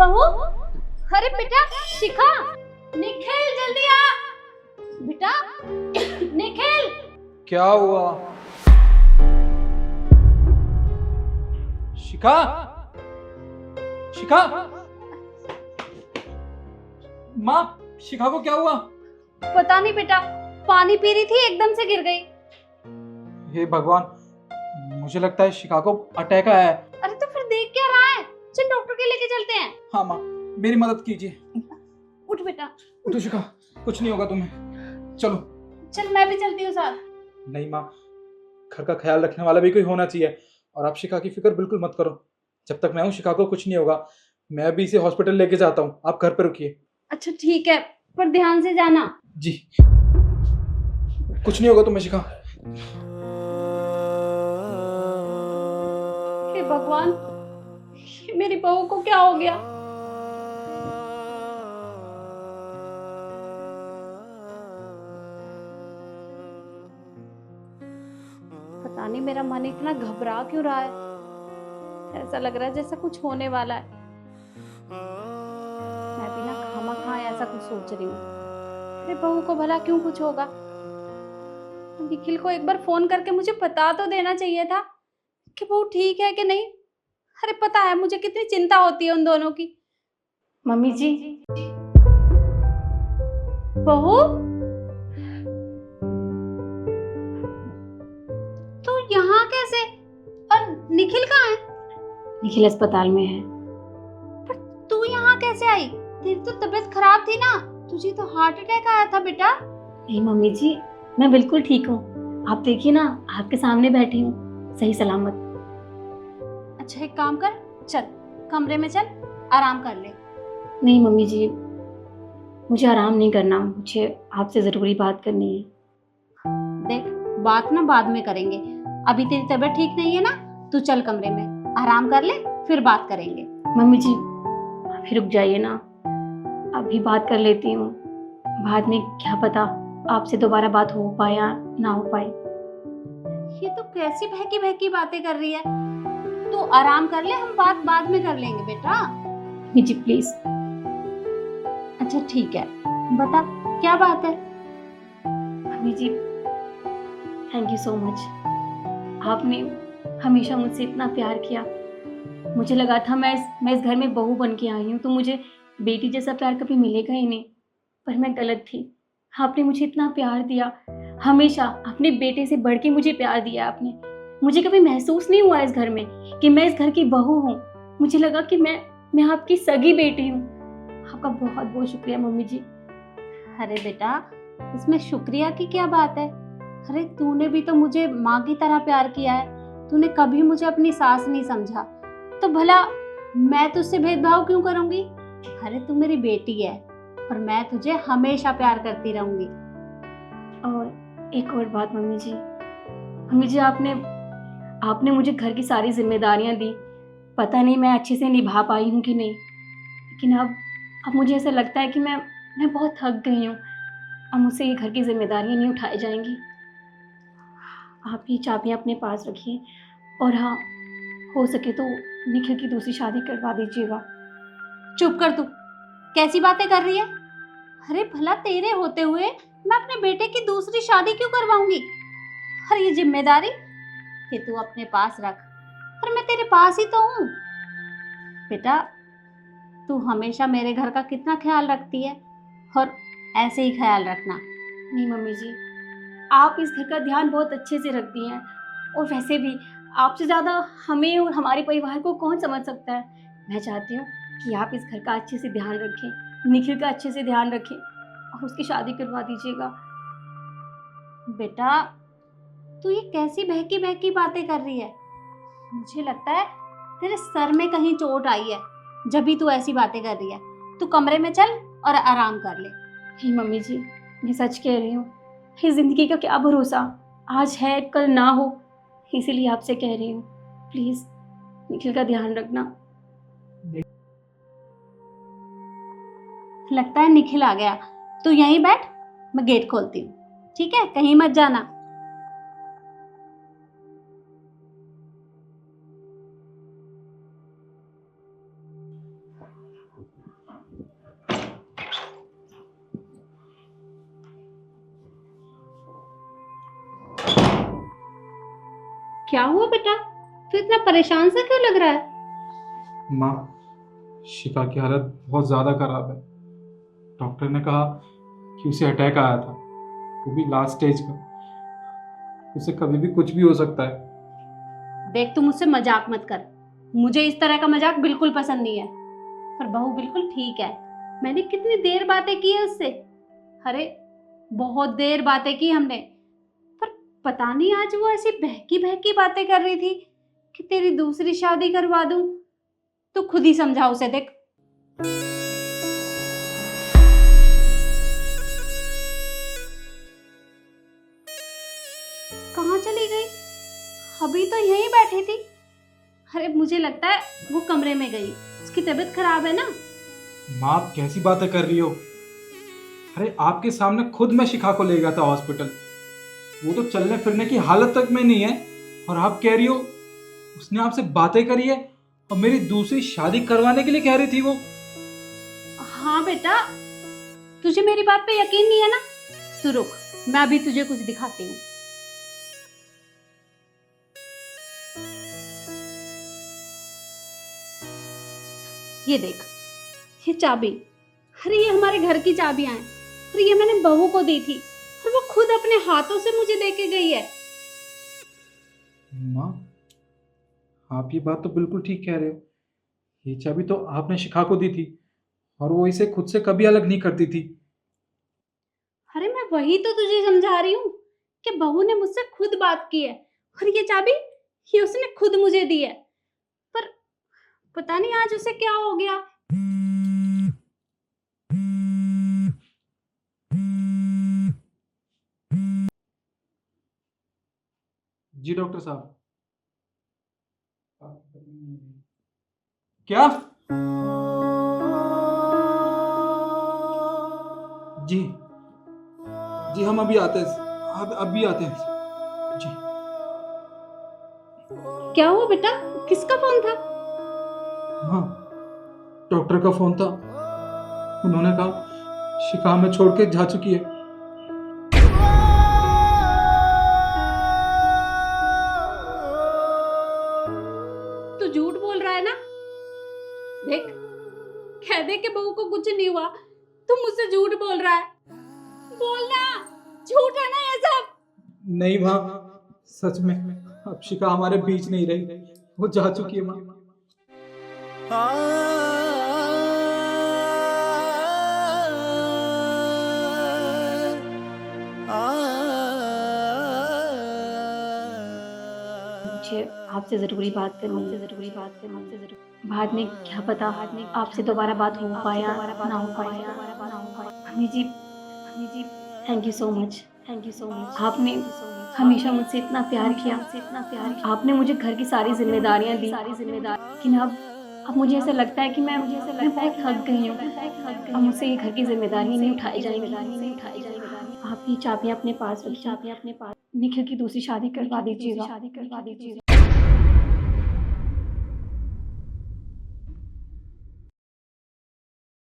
बहू, अरे बेटा शिखा, निखिल जल्दी आ बेटा। निखिल, क्या हुआ? शिखा, शिखा, माँ, शिखा को क्या हुआ? पता नहीं बेटा, पानी पी रही थी एकदम से गिर गई। हे भगवान, मुझे लगता है शिखा को अटैक आया है। अरे तो फिर देख क्या रहा है, चल डॉक्टर के लेके चलते हैं। हाँ माँ, मेरी मदद कीजिए। उठ बेटा। उठो शिखा, कुछ नहीं होगा तुम्हें। चलो। चल मैं भी चलती हूँ साथ। नहीं माँ, घर का ख्याल रखने वाला भी कोई होना चाहिए। और आप शिखा की फिक्र बिल्कुल मत करो। जब तक मैं हूँ शिखा को कुछ नहीं होगा। मैं अभी इसे हॉस्पिटल लेके जाता हूँ, आप घर पे रुकिए। अच्छा ठीक है, पर ध्यान से जाना। जी, कुछ नहीं होगा तुम्हें शिखा। हे भगवान, मेरी बहू को क्या हो गया? पता नहीं मेरा मन इतना घबरा क्यों रहा है। ऐसा लग रहा है जैसा कुछ होने वाला है। मैं भी ना खामखा ऐसा कुछ सोच रही हूँ। अरे बहू को भला क्यों कुछ होगा? निखिल को एक बार फोन करके मुझे बता तो देना चाहिए था कि बहू ठीक है कि नहीं। अरे पता है मुझे कितनी चिंता होती है उन दोनों की। मम्मी जी। बहू, तो यहाँ कैसे? और निखिल कहाँ है? निखिल अस्पताल में है। पर तू यहाँ कैसे आई? तेरी तो तबीयत खराब थी ना, तुझे तो हार्ट अटैक आया था बेटा। नहीं मम्मी जी, मैं बिल्कुल ठीक हूँ। आप देखिए ना, आपके सामने बैठी हूँ सही सलामत। अच्छा एक काम कर, चल कमरे में चल, आराम कर ले। नहीं मम्मी जी, मुझे आराम नहीं करना, मुझे आपसे ज़रूरी बात करनी है। देख, बात ना बाद में करेंगे, अभी तेरी तबीयत ठीक नहीं है ना। तू चल कमरे में आराम कर ले, फिर बात करेंगे। मम्मी जी अभी रुक जाइए ना, अभी बात कर लेती हूँ। बाद में क्या पता आपसे दोबारा बात हो पाए या ना हो पाए। ये तो कैसी बहकी बहकी बातें कर रही है। तू आराम कर ले, हम बात बाद में कर लेंगे बेटा। Mummy ji please. अच्छा ठीक है, बता क्या बात है। Mummy ji thank you so much. आपने हमेशा मुझसे इतना प्यार किया। मुझे लगा था मैं इस घर में बहू बन के आई हूँ तो मुझे बेटी जैसा प्यार कभी मिलेगा ही नहीं, पर मैं गलत थी। आपने मुझे इतना प्यार दिया, हमेशा अपने बेटे से बढ़ के मुझे प्यार दिया आपने। मुझे कभी महसूस नहीं हुआ इस घर में कि मैं इस घर की बहू हूँ। मुझे लगा कि मैं आपकी सगी बेटी हूँ। आपका बहुत बहुत शुक्रिया मम्मी जी। अरे बेटा, इसमें शुक्रिया की क्या बात है? अरे तूने भी तो मुझे माँ की तरह प्यार किया है। तूने कभी मुझे अपनी सास नहीं समझा, तो भला मैं तुझसे भेदभाव क्यों करूंगी? अरे तू मेरी बेटी है और मैं तुझे हमेशा प्यार करती रहूंगी। और एक और बात मम्मी जी आपने मुझे घर की सारी जिम्मेदारियां दी। पता नहीं मैं अच्छे से निभा पाई हूँ कि नहीं, लेकिन अब मुझे ऐसा लगता है कि मैं बहुत थक गई हूँ। अब मुझसे ये घर की जिम्मेदारियां नहीं उठाई जाएंगी। आप ये चाबियां अपने पास रखिए और हाँ, हो सके तो निखिल की दूसरी शादी करवा दीजिएगा। चुप कर तू, कैसी बातें कर रही है? अरे भला तेरे होते हुए मैं अपने बेटे की दूसरी शादी क्यों करवाऊंगी? और ये जिम्मेदारी ये तू अपने पास रख, और मैं तेरे पास ही तो हूँ। बेटा, तू हमेशा मेरे घर का कितना ख्याल रखती है, और ऐसे ही ख्याल रखना। नहीं मम्मी जी, आप इस घर का ध्यान बहुत अच्छे से रखती हैं, और वैसे भी आपसे ज़्यादा हमें और हमारे परिवार को कौन समझ सकता है। मैं चाहती हूँ कि आप इस घर का अच्छे से ध्यान रखें, निखिल का अच्छे से ध्यान रखें और उसकी शादी करवा दीजिएगा। बेटा, तू ये कैसी बहकी बहकी बातें कर रही है? मुझे लगता है तेरे सर में कहीं चोट आई है, जब भी तू ऐसी बातें कर रही है। तू कमरे में चल और आराम कर ले। नहीं मम्मी जी, मैं सच कह रही हूँ। इस ज़िंदगी का क्या भरोसा, आज है कल ना हो, इसीलिए आपसे कह रही हूँ। प्लीज़ निखिल का ध्यान रखना। लगता है निखिल आ गया, तू यहीं बैठ, मैं गेट खोलती हूँ, ठीक है? कहीं मत जाना। क्या हुआ बेटा, तू इतना परेशान सा क्यों लग रहा है? माँ, शिखा की हालत बहुत ज़्यादा खराब है। डॉक्टर ने कहा कि उसे अटैक आया था, वो भी लास्ट स्टेज का। उसे कभी भी कुछ भी हो सकता है। देख, तू मुझसे मजाक मत कर, मुझे इस तरह का मजाक बिल्कुल पसंद नहीं है। पर बहू बिल्कुल ठीक है, मैंने कितनी देर बातें की है उससे। अरे बहुत देर बातें की हमने, पर पता नहीं आज वो ऐसी बहकी बहकी बातें कर रही थी कि तेरी दूसरी शादी करवा दूं। तू खुद ही समझा उसे। देख, कहाँ चली गई? अभी तो यहीं बैठी थी। अरे मुझे लगता है वो कमरे में गई, उसकी तबीयत खराब है ना। माँ, आप कैसी बातें कर रही हो? अरे आपके सामने खुद मैं शिखा को ले गया था हॉस्पिटल। वो तो चलने फिरने की हालत तक में नहीं है, और आप कह रही हो उसने आपसे बातें करी है और मेरी दूसरी शादी करवाने के लिए कह रही थी वो। हाँ बेटा, तुझे मेरी बात पे यकीन नहीं है ना? तू रुक, मैं अभी तुझे कुछ दिखाती हूँ। ये देख, ये चाबी, अरे ये हमारे घर की चाबियां हैं, और ये मैंने बहू को दी थी, और वो खुद अपने हाथों से मुझे देके गई है। माँ, आप ये बात तो बिल्कुल ठीक कह रहे हो। ये चाबी तो आपने शिखा को दी थी, और वो इसे खुद से कभी अलग नहीं करती थी। अरे मैं वही तो तुझे समझा रही हूँ कि बहू ने मुझसे खुद बात की है, और ये चाबी ये उसने खुद मुझे दी है। पर पता नहीं आज उसे क्या हो गया। जी डॉक्टर साहब। क्या? जी जी, हम अभी आते हैं। अब अभी आते हैं जी। क्या हुआ बेटा, किसका फोन था? हाँ, डॉक्टर का फोन था। उन्होंने कहा शिखा में छोड़ के जा चुकी है। तू झूठ बोल रहा है ना? देख, कह दे कि बहू को कुछ नहीं हुआ, तू मुझसे झूठ बोल रहा है। बोलना, झूठ है ना ये सब? नहीं माँ, सच में अब शिखा हमारे बीच नहीं रही, वो जा चुकी है माँ। मुझे आपसे ज़रूरी बात करनी है, बाद में क्या पता आपसे दोबारा बात हो पाया ना हो पाया। Mummy ji, thank you so much. आपने हमेशा मुझसे इतना प्यार किया, आपने मुझे घर की सारी जिम्मेदारियां दी, लेकिन अब मुझे ऐसा लगता है कि मैं बहुत थक गई हूँ। अब मुझसे ये घर की जिम्मेदारियां नहीं उठाई जाएंगी। आप ये चाबियां अपने पास रखिए, निखिल की दूसरी शादी करवा दीजिएगा।